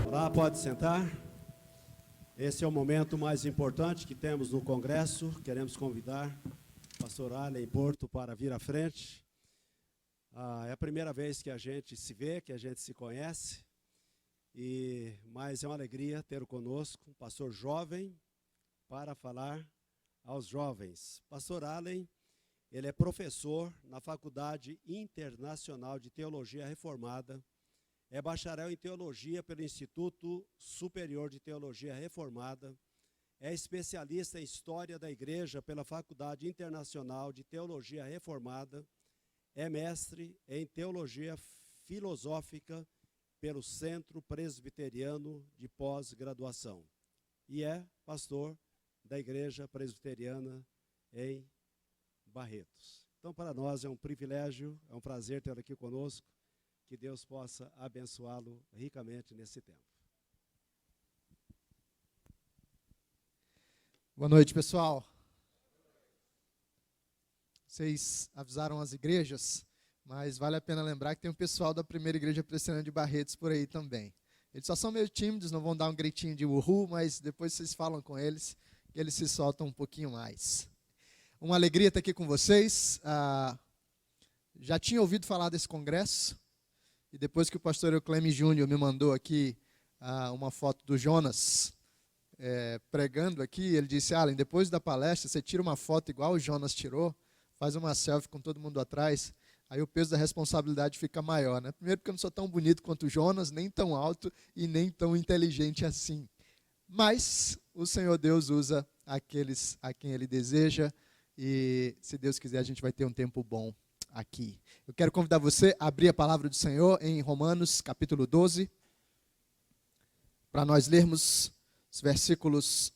Olá, pode sentar. Esse é o momento mais importante que temos no Congresso. Queremos convidar o pastor Allen Porto para vir à frente. É a primeira vez que a gente se vê, que a gente se conhece, mas é uma alegria ter conosco um pastor jovem para falar aos jovens. Pastor Allen, ele é professor na Faculdade Internacional de Teologia Reformada, é bacharel em Teologia pelo Instituto Superior de Teologia Reformada, é especialista em História da Igreja pela Faculdade Internacional de Teologia Reformada, é mestre em Teologia Filosófica pelo Centro Presbiteriano de Pós-Graduação e é pastor da Igreja Presbiteriana em Barretos. Então, para nós é um privilégio, é um prazer tê-lo aqui conosco. Que Deus possa abençoá-lo ricamente nesse tempo. Boa noite, pessoal. Vocês avisaram as igrejas, mas vale a pena lembrar que tem um pessoal da primeira igreja presbiteriana de Barretos por aí também. Eles só são meio tímidos, não vão dar um gritinho de uhul, mas depois vocês falam com eles, que eles se soltam um pouquinho mais. Uma alegria estar aqui com vocês. Já tinha ouvido falar desse congresso, e depois que o pastor Eucleme Júnior me mandou aqui uma foto do Jonas pregando aqui, ele disse: Allen, depois da palestra, você tira uma foto igual o Jonas tirou, faz uma selfie com todo mundo atrás, aí o peso da responsabilidade fica maior, né? Primeiro porque eu não sou tão bonito quanto o Jonas, nem tão alto e nem tão inteligente assim. Mas o Senhor Deus usa aqueles a quem Ele deseja, e se Deus quiser a gente vai ter um tempo bom aqui. Eu quero convidar você a abrir a palavra do Senhor em Romanos capítulo 12, para nós lermos os versículos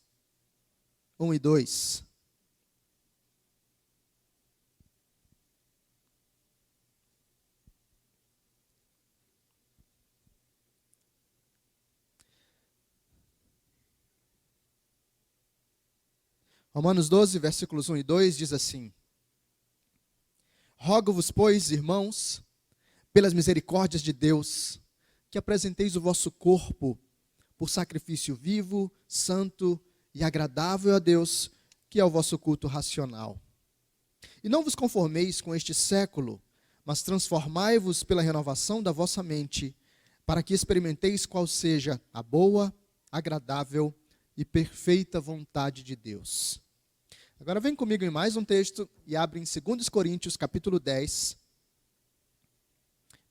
1 e 2. Romanos 12, versículos 1 e 2 diz assim: Rogo-vos, pois, irmãos, pelas misericórdias de Deus, que apresenteis o vosso corpo por sacrifício vivo, santo e agradável a Deus, que é o vosso culto racional. E não vos conformeis com este século, mas transformai-vos pela renovação da vossa mente, para que experimenteis qual seja a boa, agradável e perfeita vontade de Deus. Agora vem comigo em mais um texto e abre em 2 Coríntios capítulo 10,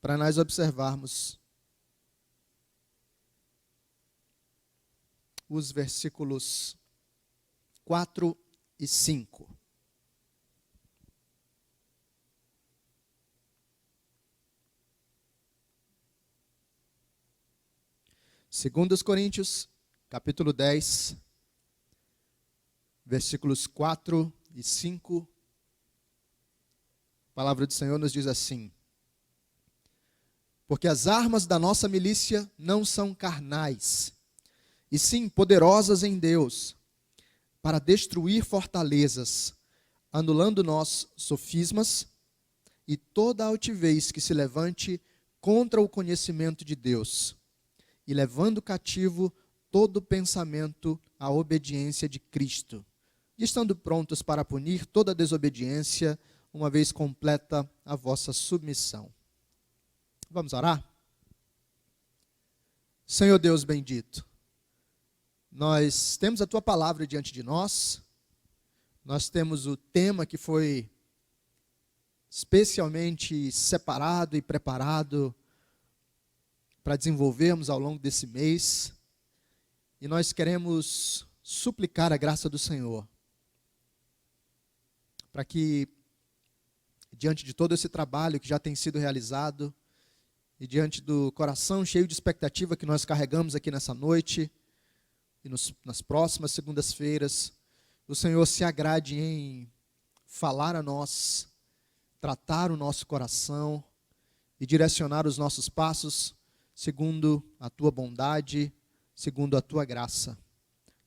para nós observarmos os versículos 4 e 5. Segundos Coríntios, capítulo 10, versículos 4 e 5. A palavra do Senhor nos diz assim: Porque as armas da nossa milícia não são carnais, e sim poderosas em Deus, para destruir fortalezas, anulando nós sofismas e toda a altivez que se levante contra o conhecimento de Deus, e levando cativo todo pensamento à obediência de Cristo, e estando prontos para punir toda desobediência, uma vez completa a vossa submissão. Vamos orar? Senhor Deus bendito, nós temos a Tua palavra diante de nós, nós temos o tema que foi especialmente separado e preparado para desenvolvermos ao longo desse mês, e nós queremos suplicar a graça do Senhor, para que, diante de todo esse trabalho que já tem sido realizado, e diante do coração cheio de expectativa que nós carregamos aqui nessa noite, e nas próximas segundas-feiras, o Senhor se agrade em falar a nós, tratar o nosso coração e direcionar os nossos passos segundo a Tua bondade, segundo a Tua graça.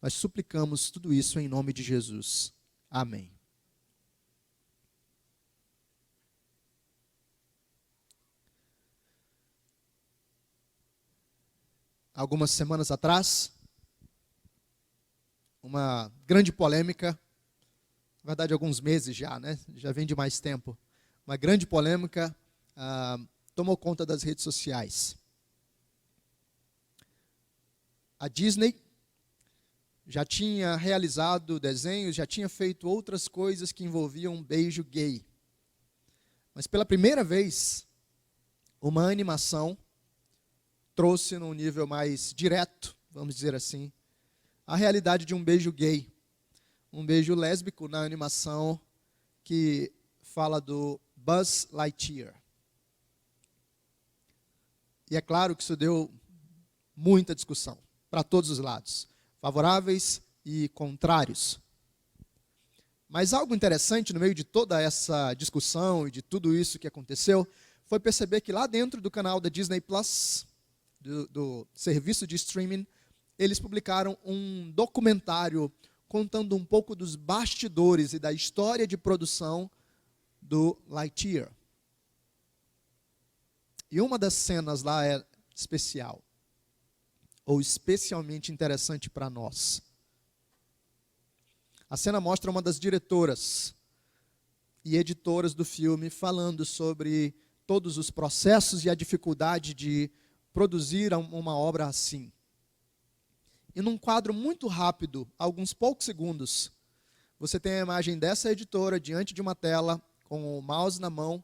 Nós suplicamos tudo isso em nome de Jesus. Amém. algumas semanas atrás, uma grande polêmica, na verdade alguns meses já, né? Já vem de mais tempo. Uma grande polêmica tomou conta das redes sociais. A Disney já tinha realizado desenhos, já tinha feito outras coisas que envolviam um beijo gay. Mas pela primeira vez, uma animação trouxe num nível mais direto, vamos dizer assim, a realidade de um beijo gay. Um beijo lésbico na animação que fala do Buzz Lightyear. E é claro que isso deu muita discussão, para todos os lados, favoráveis e contrários. Mas algo interessante no meio de toda essa discussão e de tudo isso que aconteceu, foi perceber que lá dentro do canal da Disney Plus, do serviço de streaming, eles publicaram um documentário contando um pouco dos bastidores e da história de produção do Lightyear. E uma das cenas lá é especial, ou especialmente interessante para nós. A cena mostra uma das diretoras e editoras do filme falando sobre todos os processos e a dificuldade de produzir uma obra assim. E num quadro muito rápido, alguns poucos segundos, você tem a imagem dessa editora diante de uma tela, com o mouse na mão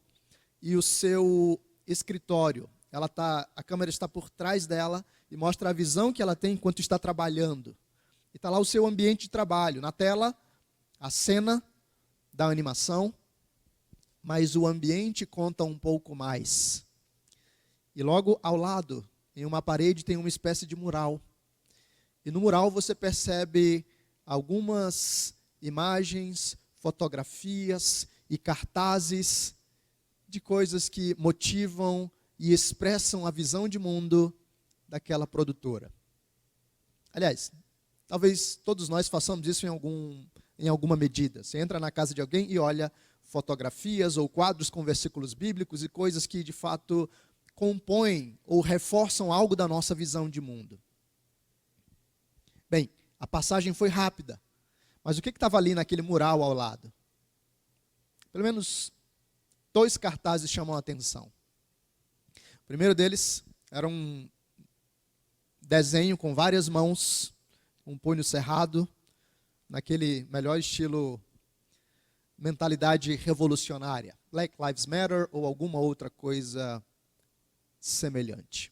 e o seu escritório. A câmera está por trás dela e mostra a visão que ela tem enquanto está trabalhando. E está lá o seu ambiente de trabalho. Na tela, a cena da animação, mas o ambiente conta um pouco mais. E logo ao lado, em uma parede, tem uma espécie de mural. E no mural você percebe algumas imagens, fotografias e cartazes de coisas que motivam e expressam a visão de mundo daquela produtora. Aliás, talvez todos nós façamos isso em alguma medida. Você entra na casa de alguém e olha fotografias ou quadros com versículos bíblicos e coisas que de fato compõem ou reforçam algo da nossa visão de mundo. Bem, a passagem foi rápida, mas o que estava ali naquele mural ao lado? Pelo menos 2 cartazes chamam a atenção. O primeiro deles era um desenho com várias mãos, um punho cerrado, naquele melhor estilo mentalidade revolucionária, Black Lives Matter ou alguma outra coisa semelhante.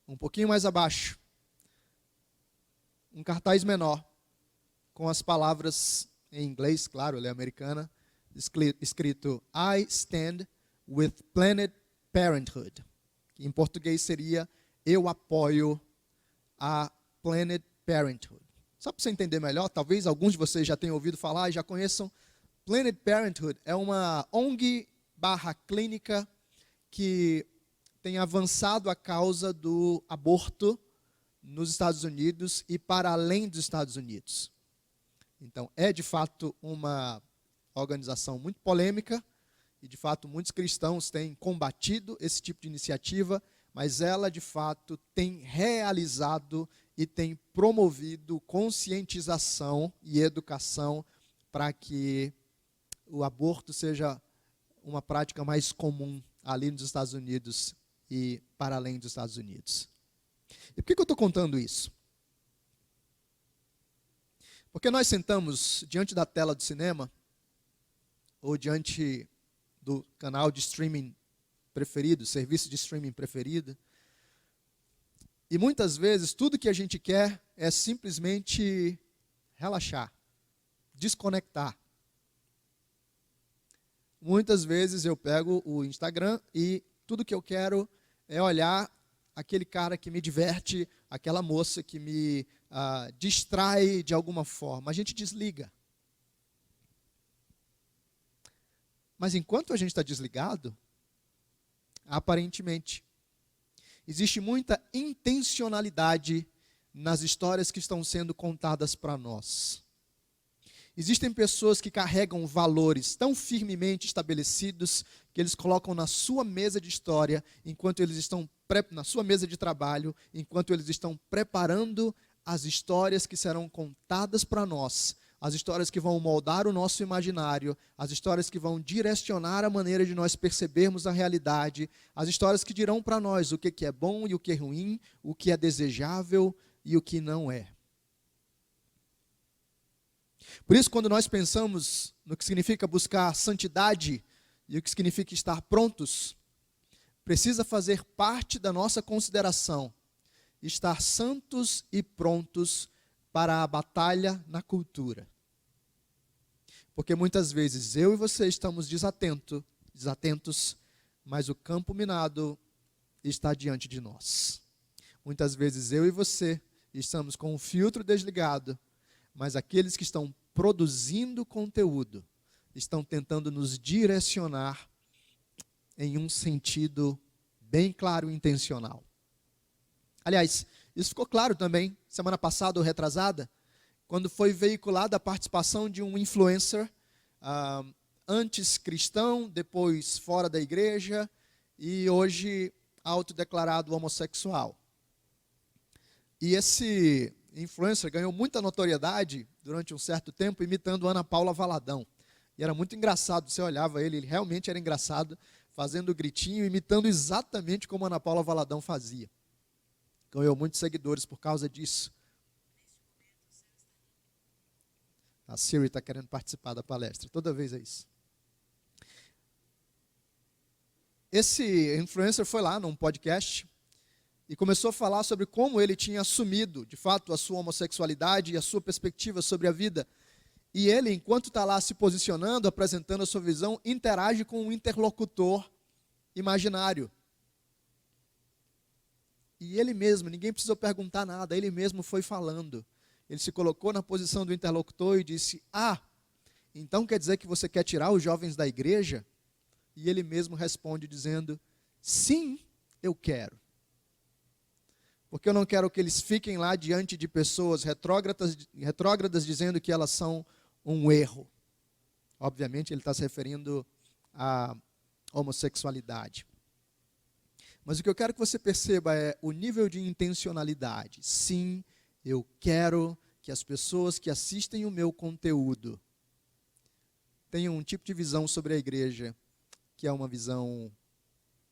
Um pouquinho mais abaixo, um cartaz menor, com as palavras em inglês, claro, ela é americana, escrito I stand with Planned Parenthood, que em português seria eu apoio a Planned Parenthood. Só para você entender melhor, talvez alguns de vocês já tenham ouvido falar e já conheçam, Planned Parenthood é uma ONG/clínica que tem avançado a causa do aborto nos Estados Unidos e para além dos Estados Unidos. Então, é de fato uma organização muito polêmica e de fato muitos cristãos têm combatido esse tipo de iniciativa, mas ela de fato tem realizado e tem promovido conscientização e educação para que o aborto seja uma prática mais comum ali nos Estados Unidos e para além dos Estados Unidos. E por que eu estou contando isso? Porque nós sentamos diante da tela do cinema ou diante do canal de streaming preferido, serviço de streaming preferido, e muitas vezes tudo que a gente quer é simplesmente relaxar, desconectar. Muitas vezes eu pego o Instagram e tudo que eu quero é olhar aquele cara que me diverte, aquela moça que me distrai de alguma forma. A gente desliga. Mas enquanto a gente está desligado, aparentemente, existe muita intencionalidade nas histórias que estão sendo contadas para nós. Existem pessoas que carregam valores tão firmemente estabelecidos que eles colocam na sua mesa de história, enquanto eles estão na sua mesa de trabalho, enquanto eles estão preparando as histórias que serão contadas para nós, as histórias que vão moldar o nosso imaginário, as histórias que vão direcionar a maneira de nós percebermos a realidade, as histórias que dirão para nós o que é bom e o que é ruim, o que é desejável e o que não é. Por isso, quando nós pensamos no que significa buscar santidade e o que significa estar prontos, precisa fazer parte da nossa consideração estar santos e prontos para a batalha na cultura. Porque muitas vezes eu e você estamos desatentos, mas o campo minado está diante de nós. Muitas vezes eu e você estamos com o filtro desligado, mas aqueles que estão produzindo conteúdo estão tentando nos direcionar em um sentido bem claro e intencional. Aliás, isso ficou claro também, semana passada ou retrasada, quando foi veiculada a participação de um influencer, antes cristão, depois fora da igreja, e hoje autodeclarado homossexual. E esse influencer ganhou muita notoriedade durante um certo tempo, imitando Ana Paula Valadão. E era muito engraçado, você olhava ele realmente era engraçado, fazendo gritinho, imitando exatamente como Ana Paula Valadão fazia. Ganhou muitos seguidores por causa disso. A Siri está querendo participar da palestra, toda vez é isso. Esse influencer foi lá num podcast e começou a falar sobre como ele tinha assumido, de fato, a sua homossexualidade e a sua perspectiva sobre a vida. E ele, enquanto está lá se posicionando, apresentando a sua visão, interage com um interlocutor imaginário. E ele mesmo, ninguém precisou perguntar nada, ele mesmo foi falando. Ele se colocou na posição do interlocutor e disse: então quer dizer que você quer tirar os jovens da igreja? E ele mesmo responde dizendo: sim, eu quero. Porque eu não quero que eles fiquem lá diante de pessoas retrógradas dizendo que elas são um erro. Obviamente ele está se referindo à homossexualidade. Mas o que eu quero que você perceba é o nível de intencionalidade. Sim, eu quero que as pessoas que assistem o meu conteúdo tenham um tipo de visão sobre a igreja que é uma visão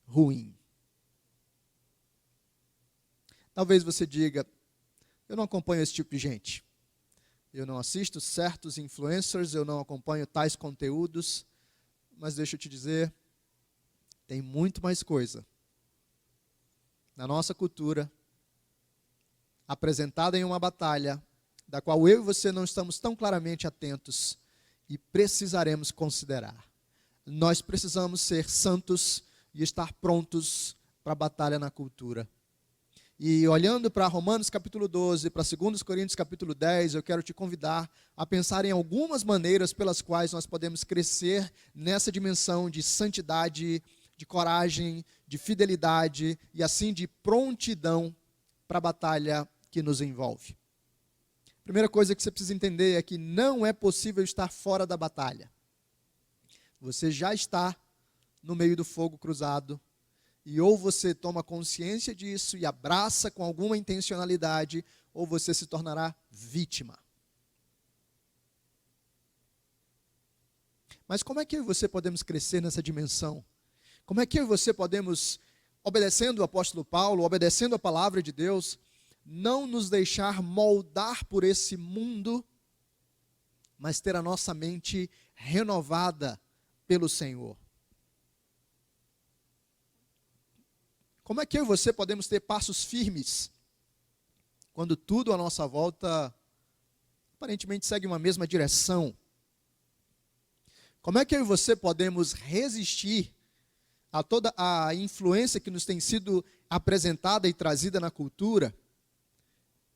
ruim. Talvez você diga: eu não acompanho esse tipo de gente. Eu não assisto certos influencers, eu não acompanho tais conteúdos. Mas deixa eu te dizer, tem muito mais coisa na nossa cultura, apresentada em uma batalha, da qual eu e você não estamos tão claramente atentos e precisaremos considerar. Nós precisamos ser santos e estar prontos para a batalha na cultura. E olhando para Romanos capítulo 12, para 2 Coríntios capítulo 10, eu quero te convidar a pensar em algumas maneiras pelas quais nós podemos crescer nessa dimensão de santidade, de coragem, de fidelidade e assim de prontidão para a batalha que nos envolve. Primeira coisa que você precisa entender é que não é possível estar fora da batalha. Você já está no meio do fogo cruzado e ou você toma consciência disso e abraça com alguma intencionalidade, ou você se tornará vítima. Mas como é que eu e você podemos crescer nessa dimensão? Como é que eu e você podemos, obedecendo o apóstolo Paulo, obedecendo a palavra de Deus, não nos deixar moldar por esse mundo, mas ter a nossa mente renovada pelo Senhor? Como é que eu e você podemos ter passos firmes quando tudo à nossa volta aparentemente segue uma mesma direção? Como é que eu e você podemos resistir a toda a influência que nos tem sido apresentada e trazida na cultura?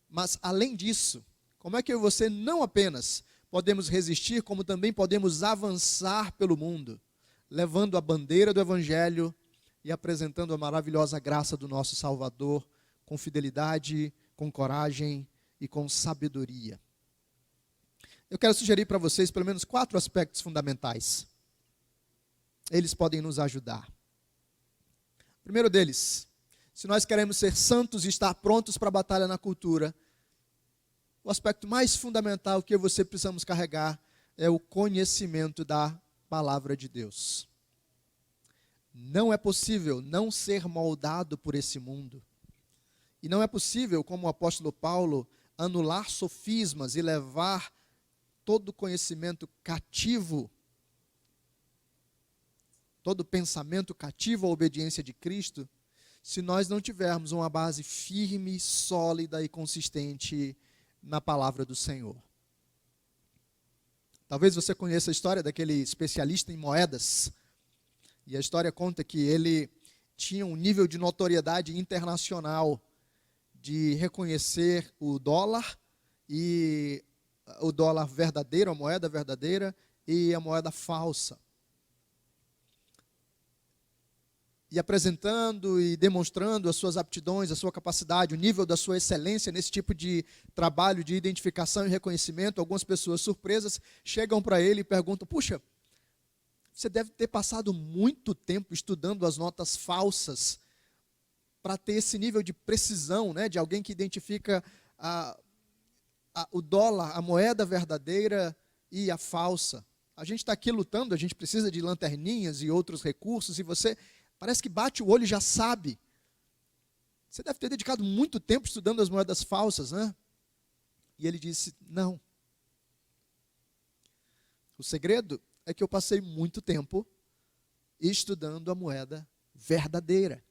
Mas, além disso, como é que eu e você não apenas podemos resistir, como também podemos avançar pelo mundo, levando a bandeira do Evangelho e apresentando a maravilhosa graça do nosso Salvador, com fidelidade, com coragem e com sabedoria? eu quero sugerir para vocês pelo menos 4 aspectos fundamentais. Eles podem nos ajudar. O primeiro deles, se nós queremos ser santos e estar prontos para a batalha na cultura, o aspecto mais fundamental que eu e você precisamos carregar é o conhecimento da palavra de Deus. Não é possível não ser moldado por esse mundo. E não é possível, como o apóstolo Paulo, anular sofismas e levar todo conhecimento cativo, todo pensamento cativo à obediência de Cristo, se nós não tivermos uma base firme, sólida e consistente na palavra do Senhor. Talvez você conheça a história daquele especialista em moedas, e a história conta que ele tinha um nível de notoriedade internacional de reconhecer o dólar verdadeiro, a moeda verdadeira e a moeda falsa. E apresentando e demonstrando as suas aptidões, a sua capacidade, o nível da sua excelência nesse tipo de trabalho de identificação e reconhecimento, algumas pessoas surpresas chegam para ele e perguntam: puxa, você deve ter passado muito tempo estudando as notas falsas para ter esse nível de precisão, né, de alguém que identifica o dólar, a moeda verdadeira e a falsa. A gente está aqui lutando, a gente precisa de lanterninhas e outros recursos, e você parece que bate o olho e já sabe. Você deve ter dedicado muito tempo estudando as moedas falsas, né? E ele disse: não. O segredo é que eu passei muito tempo estudando a moeda verdadeira.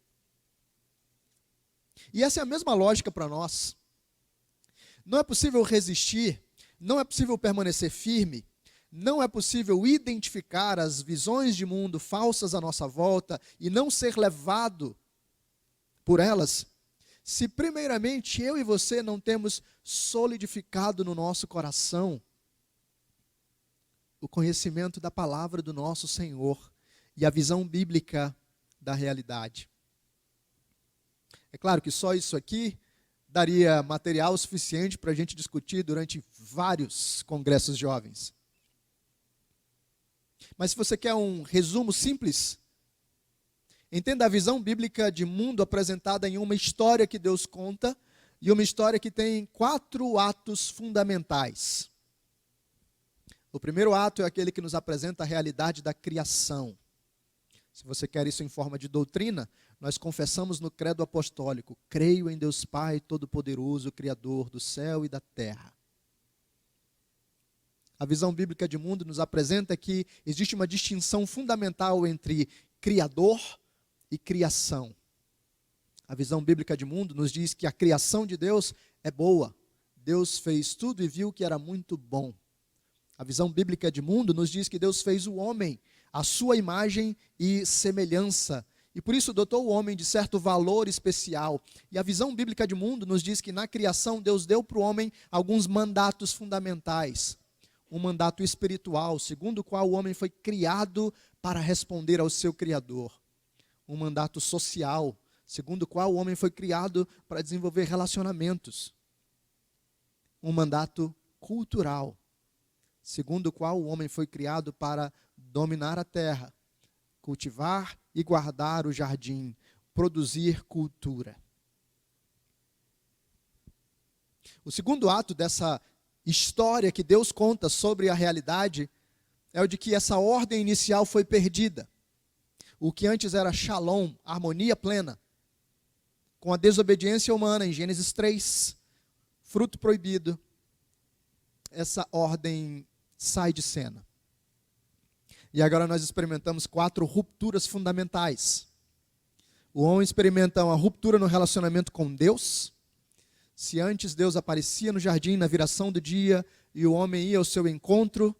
E essa é a mesma lógica para nós. Não é possível resistir, não é possível permanecer firme, não é possível identificar as visões de mundo falsas à nossa volta e não ser levado por elas, se primeiramente eu e você não temos solidificado no nosso coração o conhecimento da palavra do nosso Senhor e a visão bíblica da realidade. É claro que só isso aqui daria material suficiente para a gente discutir durante vários congressos jovens. Mas se você quer um resumo simples, entenda a visão bíblica de mundo apresentada em uma história que Deus conta, e uma história que tem 4 atos fundamentais. O primeiro ato é aquele que nos apresenta a realidade da criação. Se você quer isso em forma de doutrina, nós confessamos no credo apostólico: creio em Deus Pai Todo-Poderoso, Criador do céu e da terra. A visão bíblica de mundo nos apresenta que existe uma distinção fundamental entre Criador e criação. A visão bíblica de mundo nos diz que a criação de Deus é boa. Deus fez tudo e viu que era muito bom. A visão bíblica de mundo nos diz que Deus fez o homem à sua imagem e semelhança, e por isso dotou o homem de certo valor especial. E a visão bíblica de mundo nos diz que na criação Deus deu para o homem alguns mandatos fundamentais. Um mandato espiritual, segundo o qual o homem foi criado para responder ao seu Criador. Um mandato social, segundo o qual o homem foi criado para desenvolver relacionamentos. Um mandato cultural, segundo o qual o homem foi criado para dominar a terra, cultivar e guardar o jardim, produzir cultura. O segundo ato dessa história que Deus conta sobre a realidade é o de que essa ordem inicial foi perdida. O que antes era shalom, harmonia plena, com a desobediência humana em Gênesis 3, fruto proibido, essa ordem sai de cena. E agora nós experimentamos 4 rupturas fundamentais. O homem experimenta uma ruptura no relacionamento com Deus. Se antes Deus aparecia no jardim na viração do dia e o homem ia ao seu encontro,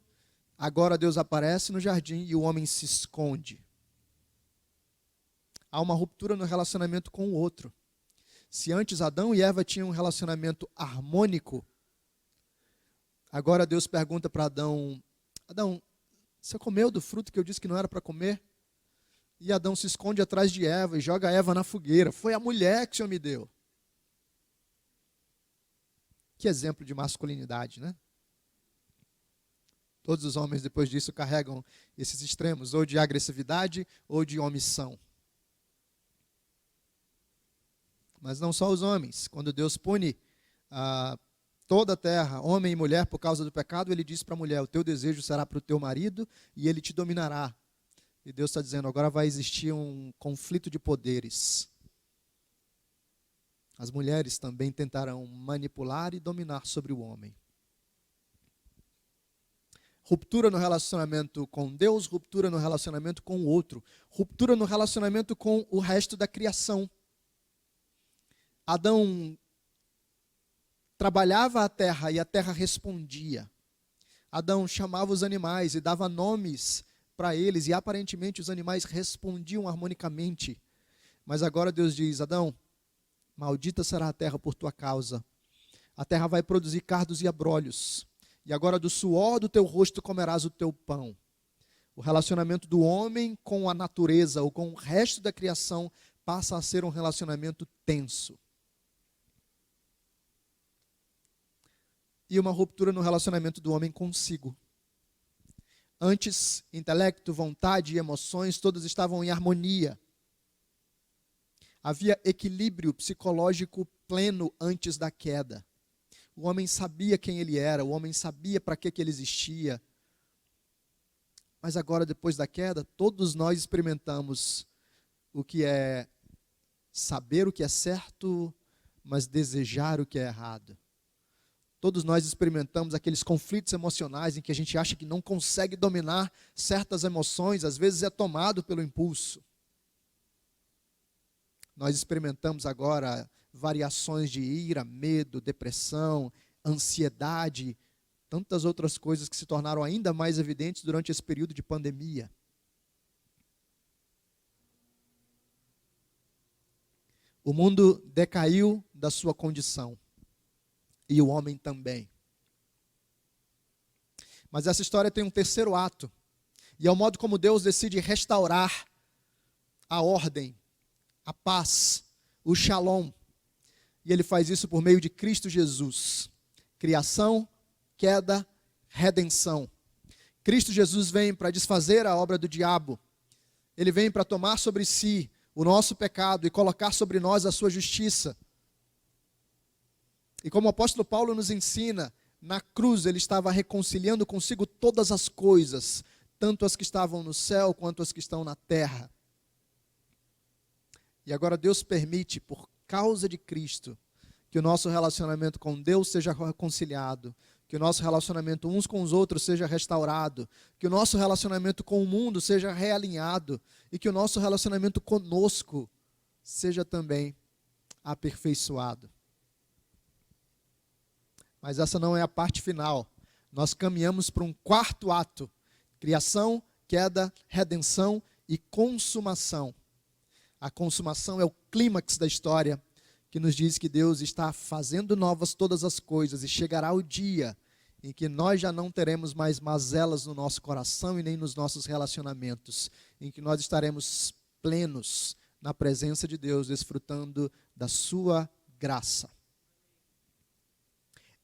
agora Deus aparece no jardim e o homem se esconde. Há uma ruptura no relacionamento com o outro. Se antes Adão e Eva tinham um relacionamento harmônico, agora Deus pergunta para Adão: Adão, você comeu do fruto que eu disse que não era para comer? E Adão se esconde atrás de Eva e joga Eva na fogueira. Foi a mulher que o Senhor me deu. Que exemplo de masculinidade, né? Todos os homens, depois disso, carregam esses extremos, ou de agressividade ou de omissão. Mas não só os homens. Quando Deus pune toda a terra, homem e mulher, por causa do pecado, ele diz para a mulher: o teu desejo será para o teu marido e ele te dominará. E Deus está dizendo: agora vai existir um conflito de poderes. As mulheres também tentarão manipular e dominar sobre o homem. Ruptura no relacionamento com Deus, ruptura no relacionamento com o outro, ruptura no relacionamento com o resto da criação. Adão trabalhava a terra e a terra respondia. Adão chamava os animais e dava nomes para eles, e aparentemente os animais respondiam harmonicamente. Mas agora Deus diz: Adão, maldita será a terra por tua causa. A terra vai produzir cardos e abrolhos. E agora do suor do teu rosto comerás o teu pão. O relacionamento do homem com a natureza ou com o resto da criação passa a ser um relacionamento tenso. E uma ruptura no relacionamento do homem consigo. Antes, intelecto, vontade e emoções, todos estavam em harmonia. Havia equilíbrio psicológico pleno antes da queda. O homem sabia quem ele era, o homem sabia para que ele existia. Mas agora, depois da queda, todos nós experimentamos o que é saber o que é certo, mas desejar o que é errado. Todos nós experimentamos aqueles conflitos emocionais em que a gente acha que não consegue dominar certas emoções, às vezes é tomado pelo impulso. Nós experimentamos agora variações de ira, medo, depressão, ansiedade, tantas outras coisas que se tornaram ainda mais evidentes durante esse período de pandemia. O mundo decaiu da sua condição. E o homem também. Mas essa história tem um terceiro ato. E é o modo como Deus decide restaurar a ordem, a paz, o shalom. E ele faz isso por meio de Cristo Jesus. Criação, queda, redenção. Cristo Jesus vem para desfazer a obra do diabo. Ele vem para tomar sobre si o nosso pecado e colocar sobre nós a sua justiça. E como o apóstolo Paulo nos ensina, na cruz ele estava reconciliando consigo todas as coisas, tanto as que estavam no céu quanto as que estão na terra. E agora Deus permite, por causa de Cristo, que o nosso relacionamento com Deus seja reconciliado, que o nosso relacionamento uns com os outros seja restaurado, que o nosso relacionamento com o mundo seja realinhado e que o nosso relacionamento conosco seja também aperfeiçoado. Mas essa não é a parte final. Nós caminhamos para um quarto ato: criação, queda, redenção e consumação. A consumação é o clímax da história, que nos diz que Deus está fazendo novas todas as coisas e chegará o dia em que nós já não teremos mais mazelas no nosso coração e nem nos nossos relacionamentos, em que nós estaremos plenos na presença de Deus, desfrutando da sua graça.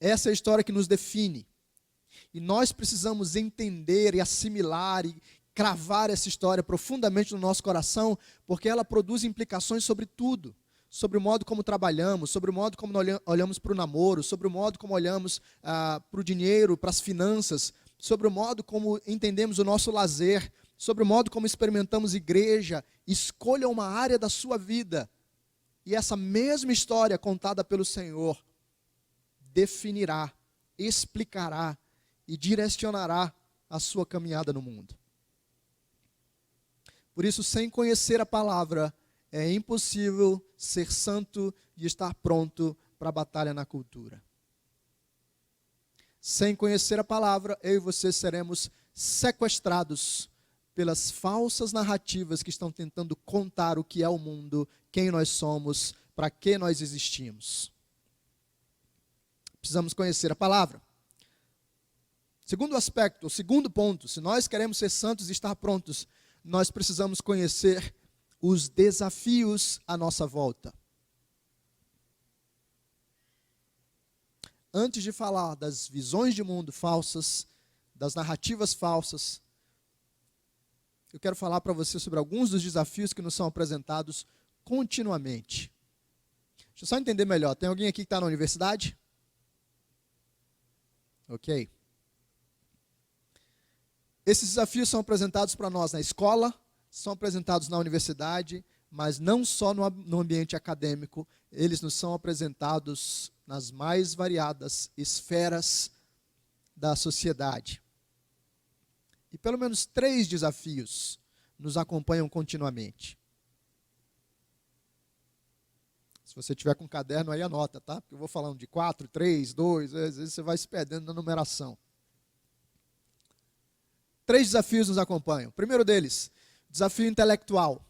Essa é a história que nos define. E nós precisamos entender e assimilar e cravar essa história profundamente no nosso coração, porque ela produz implicações sobre tudo. Sobre o modo como trabalhamos, sobre o modo como olhamos para o namoro, sobre o modo como olhamos para o dinheiro, para as finanças, sobre o modo como entendemos o nosso lazer, sobre o modo como experimentamos igreja. Escolha uma área da sua vida. E essa mesma história contada pelo Senhor definirá, explicará e direcionará a sua caminhada no mundo. Por isso, sem conhecer a palavra, é impossível ser santo e estar pronto para a batalha na cultura. Sem conhecer a palavra, eu e você seremos sequestrados pelas falsas narrativas que estão tentando contar o que é o mundo, quem nós somos, para que nós existimos. Precisamos conhecer a palavra. Segundo aspecto, o segundo ponto, se nós queremos ser santos e estar prontos, nós precisamos conhecer os desafios à nossa volta. Antes de falar das visões de mundo falsas, das narrativas falsas, eu quero falar para você sobre alguns dos desafios que nos são apresentados continuamente. Deixa eu só entender melhor. Tem alguém aqui que está na universidade? Ok. Esses desafios são apresentados para nós na escola, são apresentados na universidade, mas não só no ambiente acadêmico, eles nos são apresentados nas mais variadas esferas da sociedade. E pelo menos 3 desafios nos acompanham continuamente. Se você tiver com um caderno aí, anota, tá? Porque eu vou falando de 4, 3, 2, às vezes você vai se perdendo na numeração. 3 desafios nos acompanham. O primeiro deles, desafio intelectual.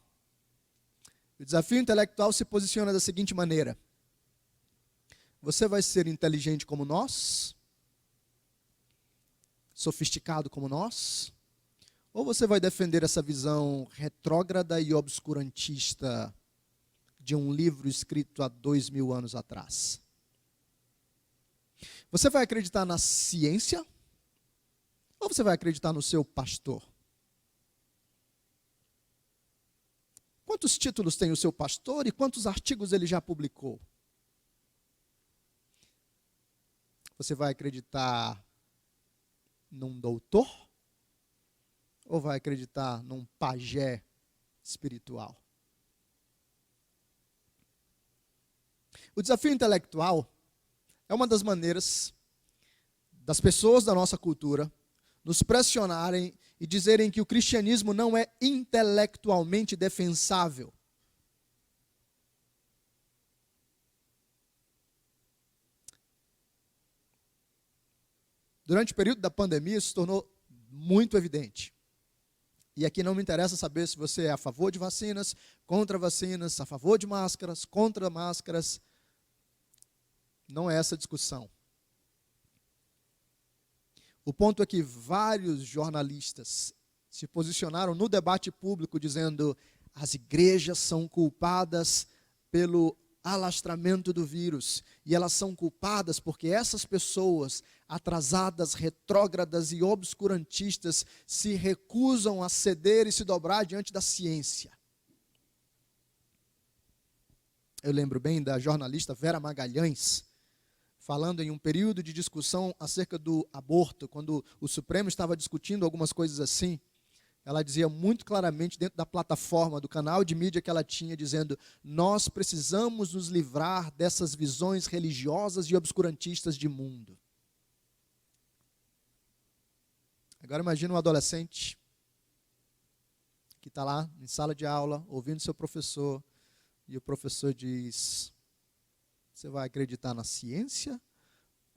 O desafio intelectual se posiciona da seguinte maneira: você vai ser inteligente como nós, sofisticado como nós, ou você vai defender essa visão retrógrada e obscurantista de um livro escrito há 2000 anos atrás? Você vai acreditar na ciência, ou você vai acreditar no seu pastor? Quantos títulos tem o seu pastor e quantos artigos ele já publicou? Você vai acreditar num doutor? Ou vai acreditar num pajé espiritual? O desafio intelectual é uma das maneiras das pessoas da nossa cultura nos pressionarem e dizerem que o cristianismo não é intelectualmente defensável. Durante o período da pandemia, isso se tornou muito evidente. E aqui não me interessa saber se você é a favor de vacinas, contra vacinas, a favor de máscaras, contra máscaras. Não é essa a discussão. O ponto é que vários jornalistas se posicionaram no debate público dizendo: as igrejas são culpadas pelo alastramento do vírus, e elas são culpadas porque essas pessoas atrasadas, retrógradas e obscurantistas se recusam a ceder e se dobrar diante da ciência. Eu lembro bem da jornalista Vera Magalhães, falando em um período de discussão acerca do aborto, quando o Supremo estava discutindo algumas coisas assim. Ela dizia muito claramente dentro da plataforma, do canal de mídia que ela tinha, dizendo: nós precisamos nos livrar dessas visões religiosas e obscurantistas de mundo. Agora imagina um adolescente que está lá em sala de aula, ouvindo seu professor, e o professor diz: você vai acreditar na ciência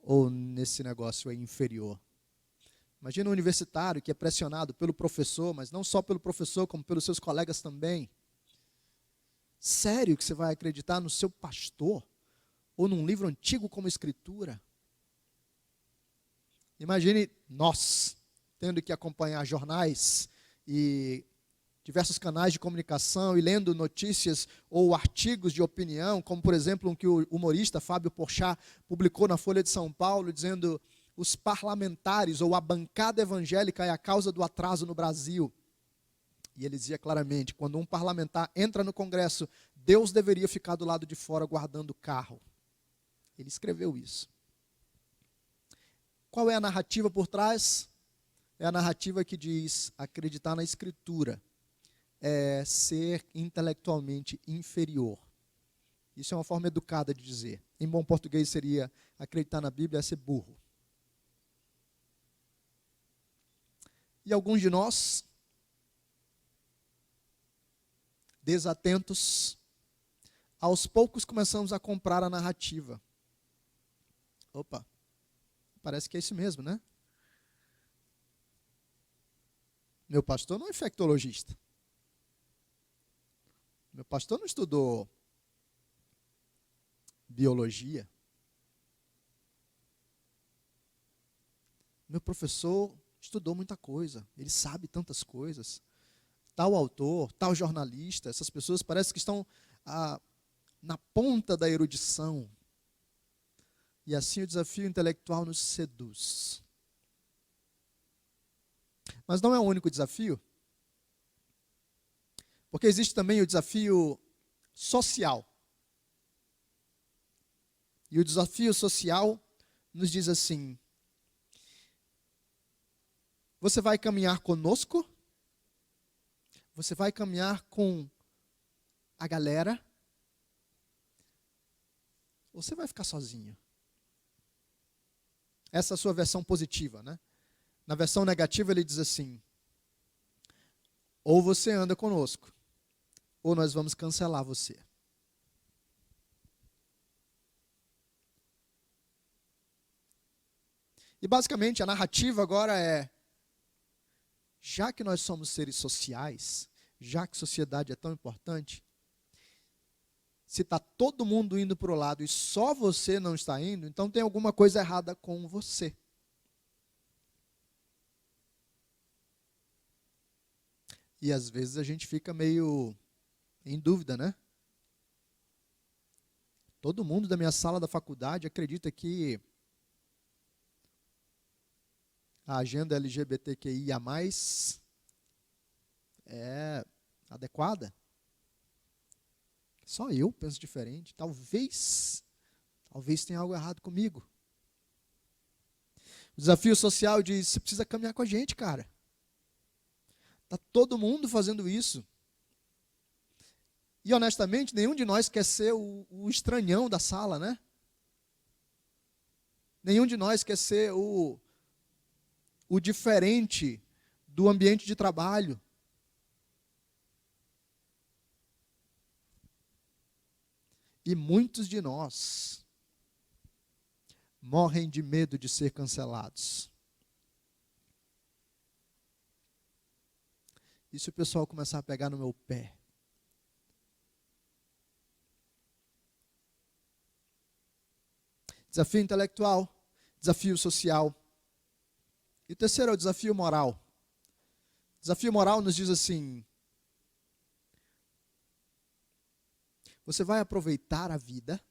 ou nesse negócio aí inferior? Imagina um universitário que é pressionado pelo professor, mas não só pelo professor, como pelos seus colegas também. Sério que você vai acreditar no seu pastor? Ou num livro antigo como Escritura? Imagine nós, tendo que acompanhar jornais e diversos canais de comunicação e lendo notícias ou artigos de opinião, como por exemplo um que o humorista Fábio Porchat publicou na Folha de São Paulo, dizendo: os parlamentares ou a bancada evangélica é a causa do atraso no Brasil. E ele dizia claramente: quando um parlamentar entra no Congresso, Deus deveria ficar do lado de fora guardando o carro. Ele escreveu isso. Qual é a narrativa por trás? É a narrativa que diz: acreditar na Escritura é ser intelectualmente inferior. Isso é uma forma educada de dizer. Em bom português seria: acreditar na Bíblia é ser burro. E alguns de nós, desatentos, aos poucos começamos a comprar a narrativa. Opa, parece que é isso mesmo, né? Meu pastor não é infectologista. Meu pastor não estudou biologia. Meu professor estudou muita coisa, ele sabe tantas coisas. Tal autor, tal jornalista, essas pessoas parecem que estão na ponta da erudição. E assim o desafio intelectual nos seduz. Mas não é o único desafio, porque existe também o desafio social. E o desafio social nos diz assim: você vai caminhar conosco? Você vai caminhar com a galera? Ou você vai ficar sozinho? Essa é a sua versão positiva, né? Na versão negativa ele diz assim: ou você anda conosco, ou nós vamos cancelar você. E basicamente a narrativa agora é: já que nós somos seres sociais, já que sociedade é tão importante, se está todo mundo indo para o lado e só você não está indo, então tem alguma coisa errada com você. E às vezes a gente fica meio em dúvida, né? Todo mundo da minha sala da faculdade acredita que a agenda LGBTQIA+, é adequada. Só eu penso diferente. Talvez tenha algo errado comigo. O desafio social diz: você precisa caminhar com a gente, cara. Está todo mundo fazendo isso. E honestamente, nenhum de nós quer ser o estranhão da sala, né? Nenhum de nós quer ser o diferente do ambiente de trabalho. E muitos de nós morrem de medo de ser cancelados. E se o pessoal começar a pegar no meu pé? Desafio intelectual, desafio social. E o terceiro é o desafio moral. O desafio moral nos diz assim: você vai aproveitar a vida,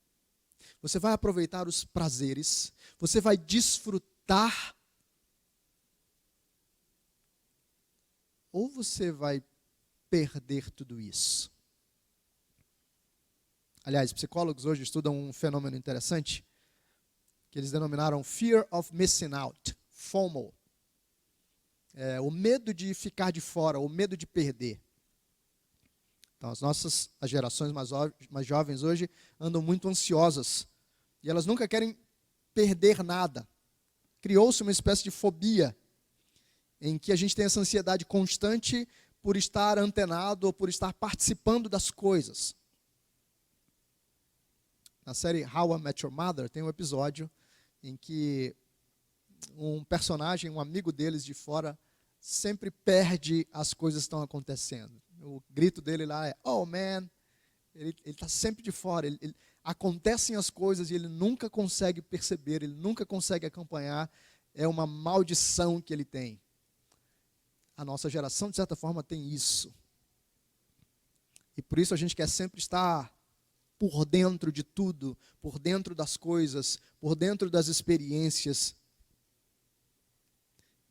você vai aproveitar os prazeres, você vai desfrutar, ou você vai perder tudo isso? Aliás, psicólogos hoje estudam um fenômeno interessante, que eles denominaram Fear of Missing Out, FOMO. O medo de ficar de fora, o medo de perder. Então, as gerações mais jovens hoje andam muito ansiosas. E elas nunca querem perder nada. Criou-se uma espécie de fobia, em que a gente tem essa ansiedade constante por estar antenado ou por estar participando das coisas. Na série How I Met Your Mother, tem um episódio em que um personagem, um amigo deles de fora, sempre perde as coisas que estão acontecendo. O grito dele lá é: oh man. Ele está sempre de fora. Acontecem as coisas e ele nunca consegue perceber, ele nunca consegue acompanhar. É uma maldição que ele tem. A nossa geração, de certa forma, tem isso. E por isso a gente quer sempre estar por dentro de tudo, por dentro das coisas, por dentro das experiências.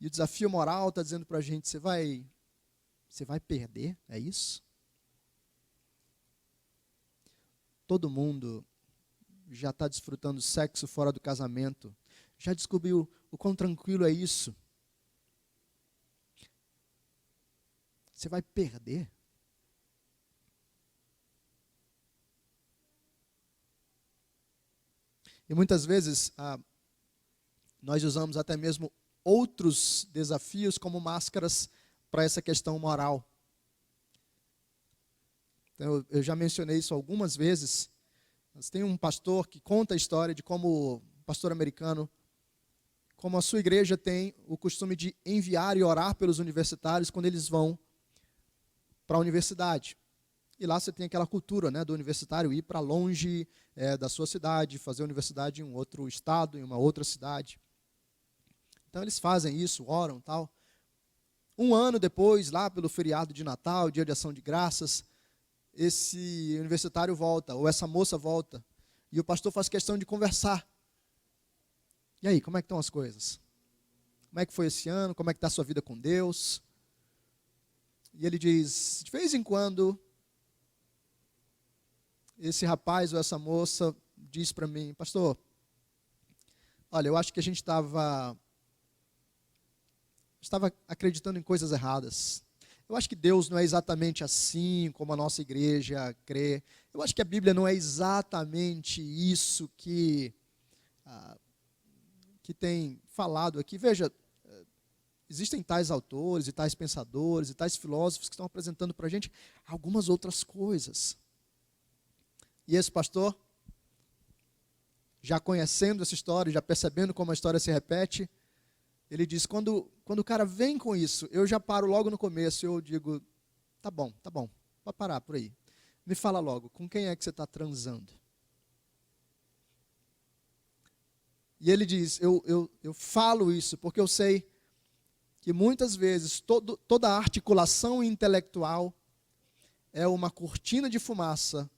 E o desafio moral está dizendo para a gente: você vai perder, é isso? Todo mundo já está desfrutando sexo fora do casamento, já descobriu o quão tranquilo é isso. Você vai perder? E muitas vezes nós usamos até mesmo outros desafios como máscaras para essa questão moral. Então, eu já mencionei isso algumas vezes. Mas tem um pastor que conta a história de como, um pastor americano, como a sua igreja tem o costume de enviar e orar pelos universitários quando eles vão para a universidade. E lá você tem aquela cultura, né, do universitário ir para longe da sua cidade, fazer universidade em um outro estado, em uma outra cidade. Então eles fazem isso, oram e tal. Um ano depois, lá pelo feriado de Natal, dia de Ação de Graças, esse universitário volta, ou essa moça volta, e o pastor faz questão de conversar. E aí, como é que estão as coisas? como é que foi esse ano, como é que está a sua vida com Deus? E ele diz, de vez em quando, esse rapaz ou essa moça diz para mim, pastor, olha, eu acho que a gente estava acreditando em coisas erradas. Eu acho que Deus não é exatamente assim como a nossa igreja crê. Eu acho que a Bíblia não é exatamente isso que tem falado aqui. Veja, existem tais autores e tais pensadores e tais filósofos que estão apresentando para a gente algumas outras coisas. E esse pastor, já conhecendo essa história, já percebendo como a história se repete, ele diz, quando o cara vem com isso, eu já paro logo no começo, eu digo, tá bom, pode parar por aí. Me fala logo, com quem é que você está transando? E ele diz, eu falo isso porque eu sei que muitas vezes toda a articulação intelectual é uma cortina de fumaça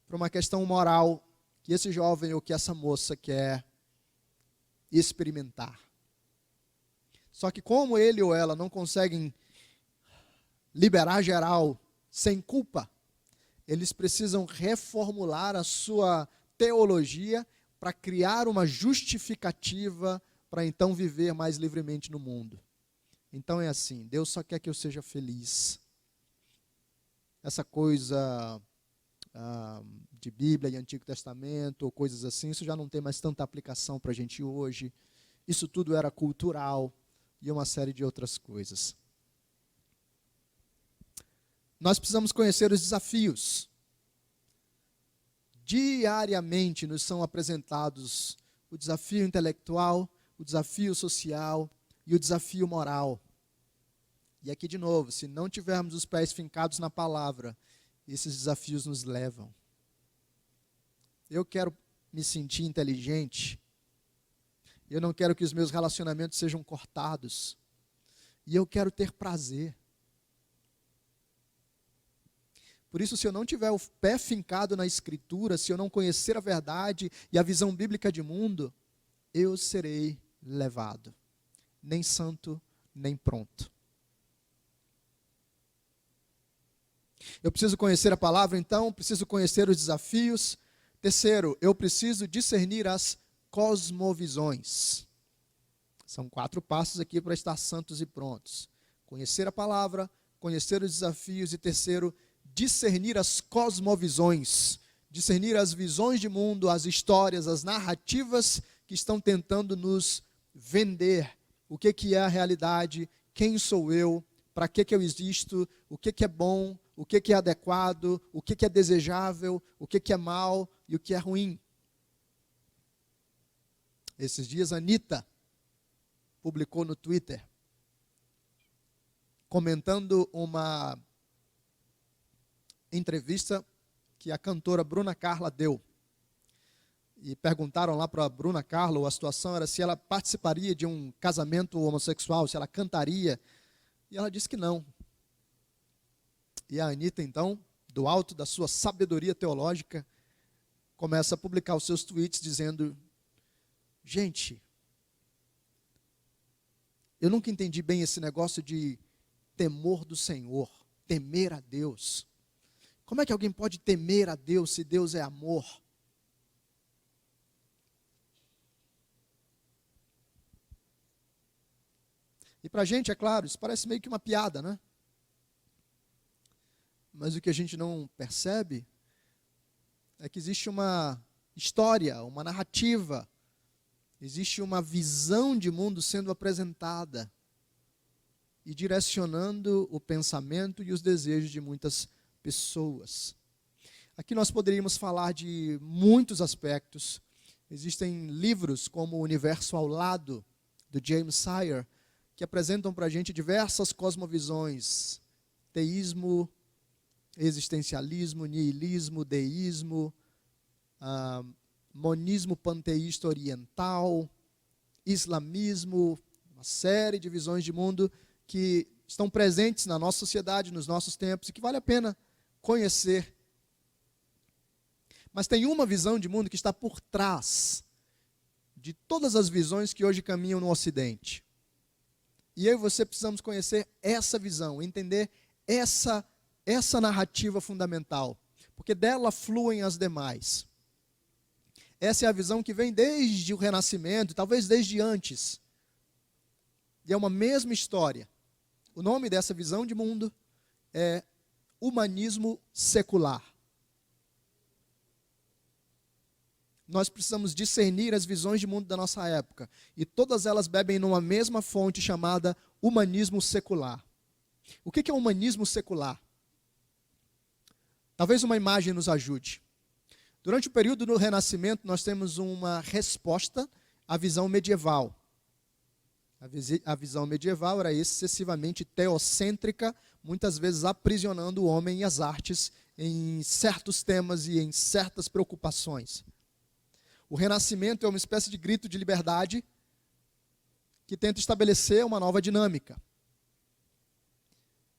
para uma questão moral que esse jovem ou que essa moça quer experimentar. Só que como ele ou ela não conseguem liberar geral sem culpa, eles precisam reformular a sua teologia para criar uma justificativa para então viver mais livremente no mundo. Então é assim, Deus só quer que eu seja feliz. Essa coisa de Bíblia e Antigo Testamento, ou coisas assim, isso já não tem mais tanta aplicação para a gente hoje. Isso tudo era cultural e uma série de outras coisas. Nós precisamos conhecer os desafios. Diariamente nos são apresentados o desafio intelectual, o desafio social e o desafio moral. E aqui de novo, se não tivermos os pés fincados na palavra, esses desafios nos levam. Eu quero me sentir inteligente. Eu não quero que os meus relacionamentos sejam cortados. E eu quero ter prazer. Por isso, se eu não tiver o pé fincado na Escritura, se eu não conhecer a verdade e a visão bíblica de mundo, eu serei levado. Nem santo, nem pronto. Eu preciso conhecer a palavra, então, preciso conhecer os desafios. Terceiro, eu preciso discernir as cosmovisões. São 4 passos aqui para estar santos e prontos. Conhecer a palavra, conhecer os desafios e terceiro, discernir as cosmovisões. Discernir as visões de mundo, as histórias, as narrativas que estão tentando nos vender. O que é a realidade, quem sou eu, para que eu existo, o que é bom, o que é adequado, o que é desejável, o que é mal e o que é ruim. Esses dias a Anitta publicou no Twitter, comentando uma entrevista que a cantora Bruna Carla deu. E perguntaram lá para a Bruna Carla, a situação era se ela participaria de um casamento homossexual, se ela cantaria. E ela disse que não. E a Anitta, então, do alto da sua sabedoria teológica, começa a publicar os seus tweets dizendo, gente, eu nunca entendi bem esse negócio de temor do Senhor, temer a Deus. Como é que alguém pode temer a Deus se Deus é amor? E para a gente, é claro, isso parece meio que uma piada, né? Mas o que a gente não percebe é que existe uma história, uma narrativa, existe uma visão de mundo sendo apresentada e direcionando o pensamento e os desejos de muitas pessoas. Aqui nós poderíamos falar de muitos aspectos. Existem livros como O Universo ao Lado, do James Sire, que apresentam para a gente diversas cosmovisões. Teísmo, existencialismo, niilismo, deísmo, monismo panteísta oriental, islamismo, uma série de visões de mundo que estão presentes na nossa sociedade, nos nossos tempos, e que vale a pena conhecer. Mas tem uma visão de mundo que está por trás de todas as visões que hoje caminham no Ocidente. E eu e você precisamos conhecer essa visão, entender essa narrativa fundamental, porque dela fluem as demais. Essa é a visão que vem desde o Renascimento, talvez desde antes. E é uma mesma história. O nome dessa visão de mundo é humanismo secular. Nós precisamos discernir as visões de mundo da nossa época. E todas elas bebem numa mesma fonte chamada humanismo secular. O que é humanismo secular? Talvez uma imagem nos ajude. Durante o período do Renascimento, nós temos uma resposta à visão medieval. A visão medieval era excessivamente teocêntrica, muitas vezes aprisionando o homem e as artes em certos temas e em certas preocupações. O Renascimento é uma espécie de grito de liberdade que tenta estabelecer uma nova dinâmica.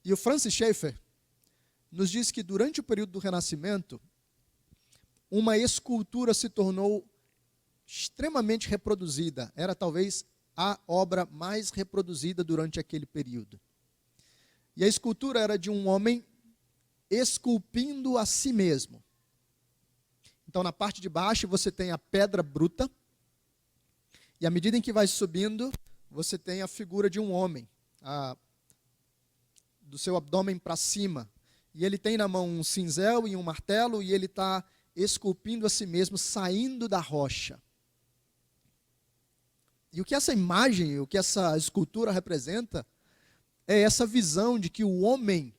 E o Francis Schaeffer nos diz que durante o período do Renascimento, uma escultura se tornou extremamente reproduzida. Era talvez a obra mais reproduzida durante aquele período. E a escultura era de um homem esculpindo a si mesmo. Então, na parte de baixo, você tem a pedra bruta, e à medida em que vai subindo, você tem a figura de um homem, do seu abdômen para cima. E ele tem na mão um cinzel e um martelo, e ele está esculpindo a si mesmo, saindo da rocha. E o que essa imagem, o que essa escultura representa, é essa visão de que o homem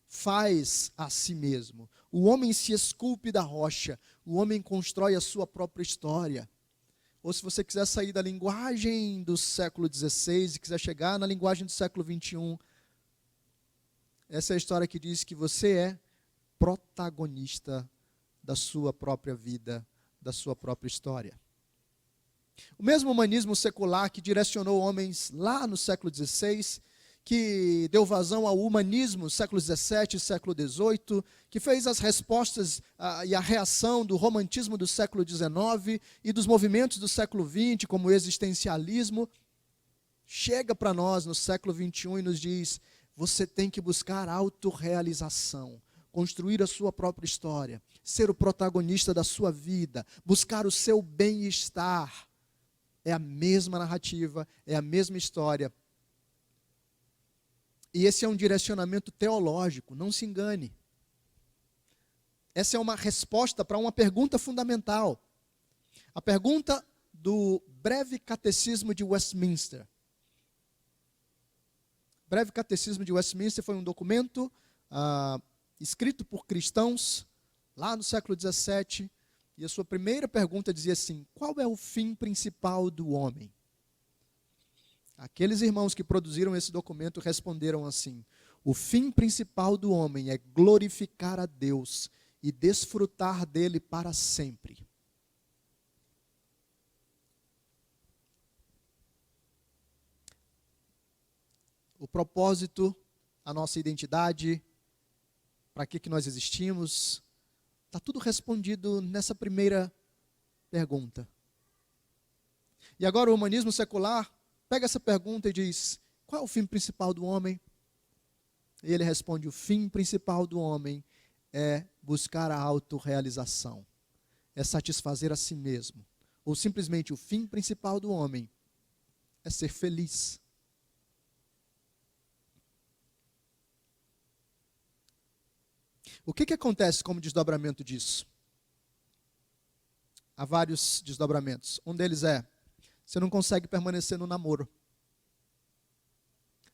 faz a si mesmo. O homem se esculpe da rocha, o homem constrói a sua própria história. Ou se você quiser sair da linguagem do século XVI e quiser chegar na linguagem do século XXI, essa é a história que diz que você é protagonista da sua própria vida, da sua própria história. O mesmo humanismo secular que direcionou homens lá no século XVI, que deu vazão ao humanismo século XVII e século XVIII, que fez as respostas e a reação do romantismo do século XIX e dos movimentos do século XX, como o existencialismo, chega para nós no século XXI e nos diz: você tem que buscar autorrealização, construir a sua própria história, ser o protagonista da sua vida, buscar o seu bem-estar. É a mesma narrativa, é a mesma história. E esse é um direcionamento teológico, não se engane. Essa é uma resposta para uma pergunta fundamental. A pergunta do Breve Catecismo de Westminster. O Breve Catecismo de Westminster foi um documento escrito por cristãos lá no século XVII. E a sua primeira pergunta dizia assim: qual é o fim principal do homem? Aqueles irmãos que produziram esse documento responderam assim: o fim principal do homem é glorificar a Deus e desfrutar dele para sempre. O propósito, a nossa identidade, para que nós existimos, está tudo respondido nessa primeira pergunta. E agora o humanismo secular pega essa pergunta e diz: qual é o fim principal do homem? E ele responde: o fim principal do homem é buscar a autorrealização, é satisfazer a si mesmo. Ou simplesmente o fim principal do homem é ser feliz. O que acontece como desdobramento disso? Há vários desdobramentos. Um deles é: você não consegue permanecer no namoro.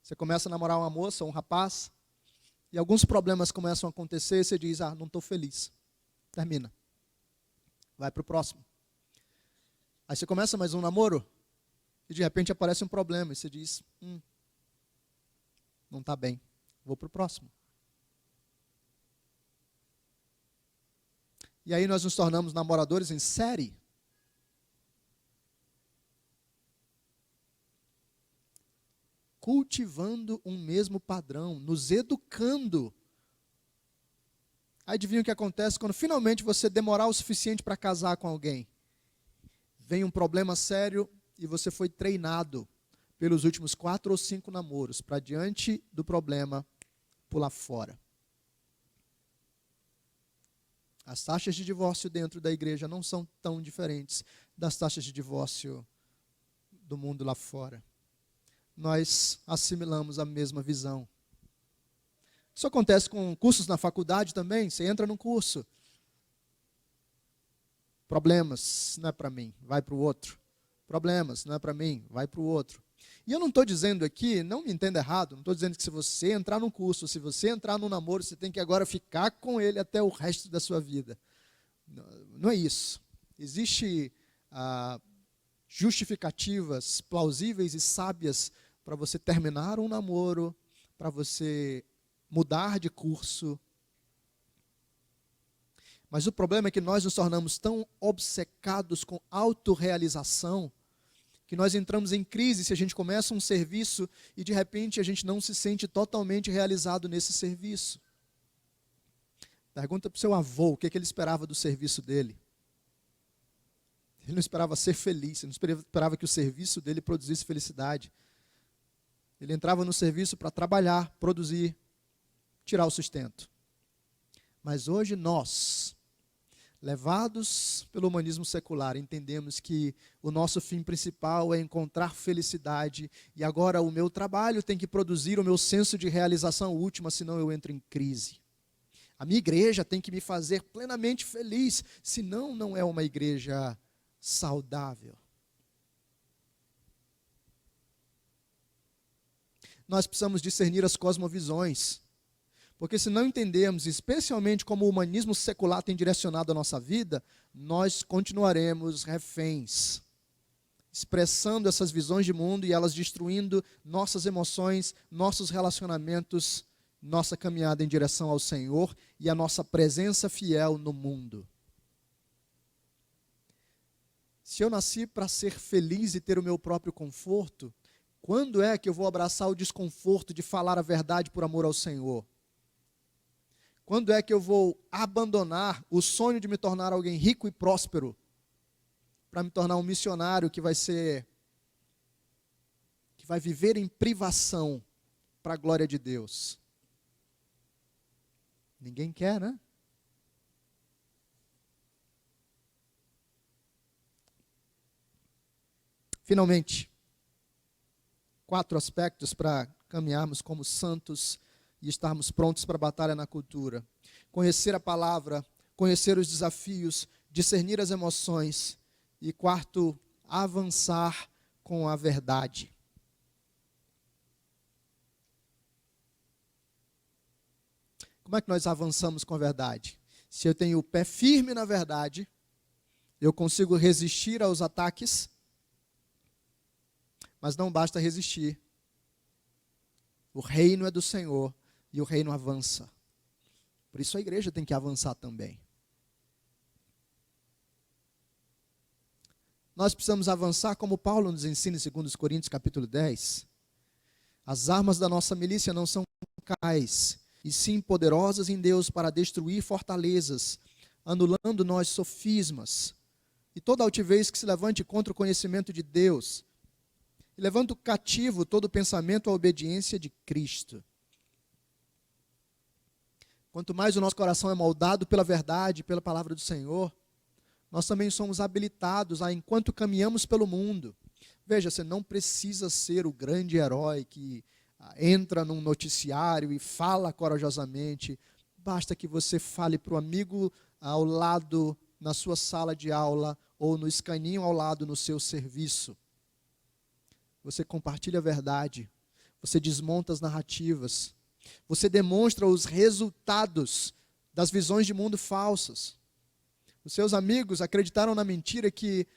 Você começa a namorar uma moça, um rapaz, e alguns problemas começam a acontecer, e você diz: não estou feliz. Termina. Vai para o próximo. Aí você começa mais um namoro, e de repente aparece um problema, e você diz: não está bem, vou para o próximo. E aí nós nos tornamos namoradores em série. Cultivando um mesmo padrão, nos educando. Aí adivinha o que acontece quando finalmente você demorar o suficiente para casar com alguém? Vem um problema sério e você foi treinado pelos últimos 4 ou 5 namoros, para diante do problema, pular fora. As taxas de divórcio dentro da igreja não são tão diferentes das taxas de divórcio do mundo lá fora. Nós assimilamos a mesma visão. Isso acontece com cursos na faculdade também. Você entra num curso. Problemas, não é para mim, vai para o outro. Problemas, não é para mim, vai para o outro. E eu não estou dizendo aqui, não me entenda errado, não estou dizendo que se você entrar num curso, se você entrar num namoro, você tem que agora ficar com ele até o resto da sua vida. Não é isso. Existem justificativas plausíveis e sábias para você terminar um namoro, para você mudar de curso. Mas o problema é que nós nos tornamos tão obcecados com autorrealização que nós entramos em crise se a gente começa um serviço e de repente a gente não se sente totalmente realizado nesse serviço. Pergunta para o seu avô o que ele esperava do serviço dele. Ele não esperava ser feliz, ele não esperava que o serviço dele produzisse felicidade. Ele entrava no serviço para trabalhar, produzir, tirar o sustento. Mas hoje nós, levados pelo humanismo secular, entendemos que o nosso fim principal é encontrar felicidade e agora o meu trabalho tem que produzir o meu senso de realização última, senão eu entro em crise. A minha igreja tem que me fazer plenamente feliz, senão não é uma igreja saudável. Nós precisamos discernir as cosmovisões, porque se não entendermos, especialmente como o humanismo secular tem direcionado a nossa vida, nós continuaremos reféns, expressando essas visões de mundo e elas destruindo nossas emoções, nossos relacionamentos, nossa caminhada em direção ao Senhor e a nossa presença fiel no mundo. Se eu nasci para ser feliz e ter o meu próprio conforto, quando é que eu vou abraçar o desconforto de falar a verdade por amor ao Senhor? Quando é que eu vou abandonar o sonho de me tornar alguém rico e próspero para me tornar um missionário que vai viver em privação para a glória de Deus? Ninguém quer, né? Finalmente, 4 aspectos para caminharmos como santos e estarmos prontos para a batalha na cultura. Conhecer a palavra, conhecer os desafios, discernir as emoções e 4, avançar com a verdade. Como é que nós avançamos com a verdade? Se eu tenho o pé firme na verdade, eu consigo resistir aos ataques, mas não basta resistir. O reino é do Senhor e o reino avança. Por isso a igreja tem que avançar também. Nós precisamos avançar como Paulo nos ensina em 2 Coríntios capítulo 10. As armas da nossa milícia não são carnais, e sim poderosas em Deus para destruir fortalezas, anulando nós sofismas e toda altivez que se levante contra o conhecimento de Deus, e levando cativo todo pensamento à obediência de Cristo. Quanto mais o nosso coração é moldado pela verdade, pela palavra do Senhor, nós também somos habilitados a, enquanto caminhamos pelo mundo. Veja, você não precisa ser o grande herói que entra num noticiário e fala corajosamente. Basta que você fale para o amigo ao lado, na sua sala de aula, ou no escaninho ao lado, no seu serviço. Você compartilha a verdade, você desmonta as narrativas, você demonstra os resultados das visões de mundo falsas. Os seus amigos acreditaram na mentira que,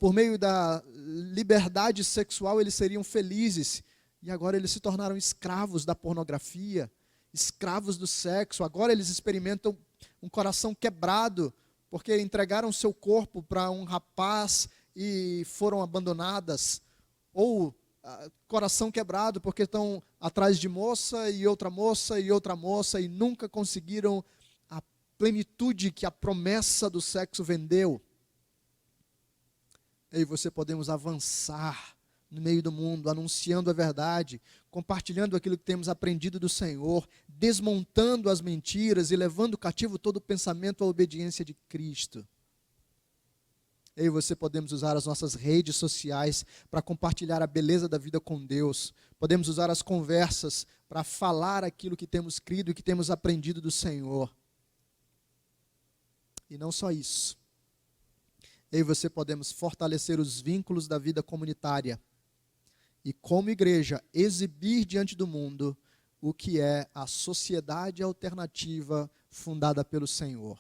por meio da liberdade sexual, eles seriam felizes. E agora eles se tornaram escravos da pornografia, escravos do sexo. Agora eles experimentam um coração quebrado, porque entregaram seu corpo para um rapaz e foram abandonadas. Ou coração quebrado, porque estão atrás de moça e outra moça e outra moça e nunca conseguiram a plenitude que a promessa do sexo vendeu. Eu e você podemos avançar no meio do mundo, anunciando a verdade, compartilhando aquilo que temos aprendido do Senhor, desmontando as mentiras e levando cativo todo o pensamento à obediência de Cristo. Eu e você podemos usar as nossas redes sociais para compartilhar a beleza da vida com Deus. Podemos usar as conversas para falar aquilo que temos crido e que temos aprendido do Senhor. E não só isso. Eu e você podemos fortalecer os vínculos da vida comunitária e, como igreja, exibir diante do mundo o que é a sociedade alternativa fundada pelo Senhor.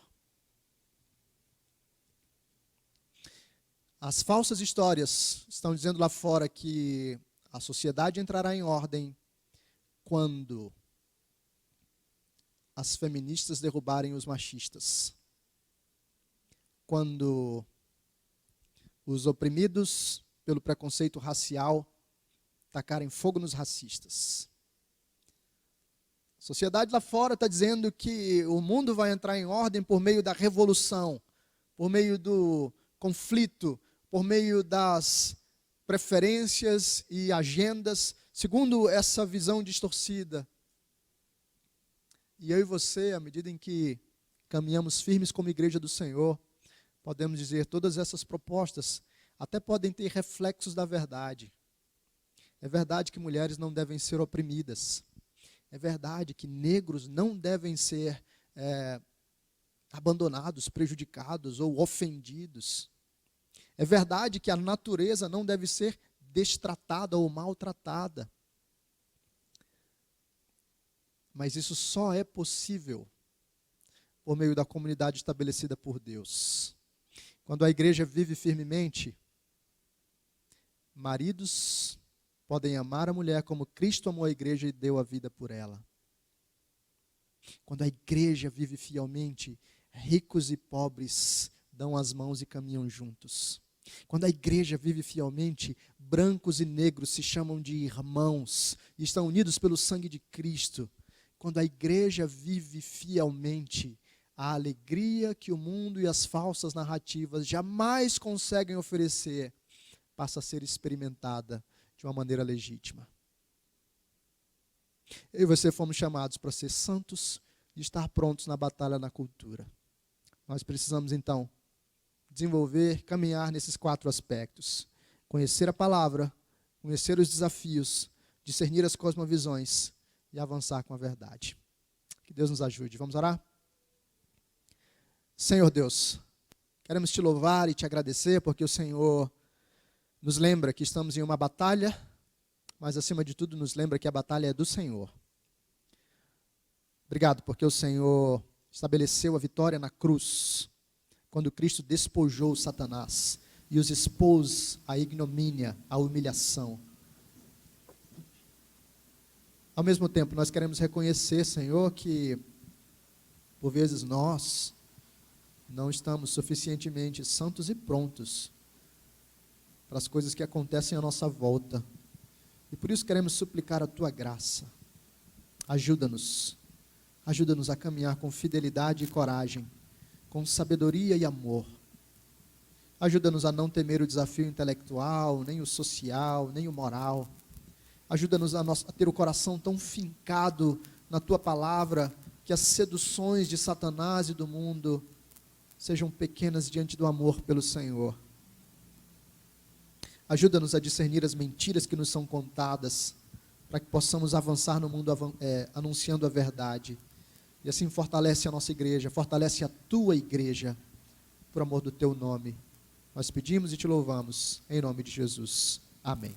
As falsas histórias estão dizendo lá fora que a sociedade entrará em ordem quando as feministas derrubarem os machistas, quando os oprimidos pelo preconceito racial tacarem fogo nos racistas. A sociedade lá fora está dizendo que o mundo vai entrar em ordem por meio da revolução, por meio do conflito, por meio das preferências e agendas, segundo essa visão distorcida. E eu e você, à medida em que caminhamos firmes como igreja do Senhor, podemos dizer, todas essas propostas até podem ter reflexos da verdade. É verdade que mulheres não devem ser oprimidas. É verdade que negros não devem ser abandonados, prejudicados ou ofendidos. É verdade que a natureza não deve ser destratada ou maltratada. Mas isso só é possível por meio da comunidade estabelecida por Deus. Quando a igreja vive firmemente, maridos podem amar a mulher como Cristo amou a igreja e deu a vida por ela. Quando a igreja vive fielmente, ricos e pobres dão as mãos e caminham juntos. Quando a igreja vive fielmente, brancos e negros se chamam de irmãos e estão unidos pelo sangue de Cristo. Quando a igreja vive fielmente, a alegria que o mundo e as falsas narrativas jamais conseguem oferecer passa a ser experimentada de uma maneira legítima. Eu e você fomos chamados para ser santos e estar prontos na batalha na cultura. Nós precisamos então desenvolver, caminhar nesses 4 aspectos. Conhecer a palavra, conhecer os desafios, discernir as cosmovisões e avançar com a verdade. Que Deus nos ajude. Vamos orar? Senhor Deus, queremos te louvar e te agradecer porque o Senhor nos lembra que estamos em uma batalha, mas acima de tudo nos lembra que a batalha é do Senhor. Obrigado porque o Senhor estabeleceu a vitória na cruz, quando Cristo despojou Satanás e os expôs à ignomínia, à humilhação. Ao mesmo tempo, nós queremos reconhecer, Senhor, que por vezes nós não estamos suficientemente santos e prontos para as coisas que acontecem à nossa volta. E por isso queremos suplicar a Tua graça. Ajuda-nos a caminhar com fidelidade e coragem, com sabedoria e amor. Ajuda-nos a não temer o desafio intelectual, nem o social, nem o moral. Ajuda-nos a ter o coração tão fincado na Tua palavra, que as seduções de Satanás e do mundo sejam pequenas diante do amor pelo Senhor. Ajuda-nos a discernir as mentiras que nos são contadas, para que possamos avançar no mundo anunciando a verdade. E assim fortalece a nossa igreja, fortalece a Tua igreja, por amor do Teu nome. Nós pedimos e Te louvamos, em nome de Jesus. Amém.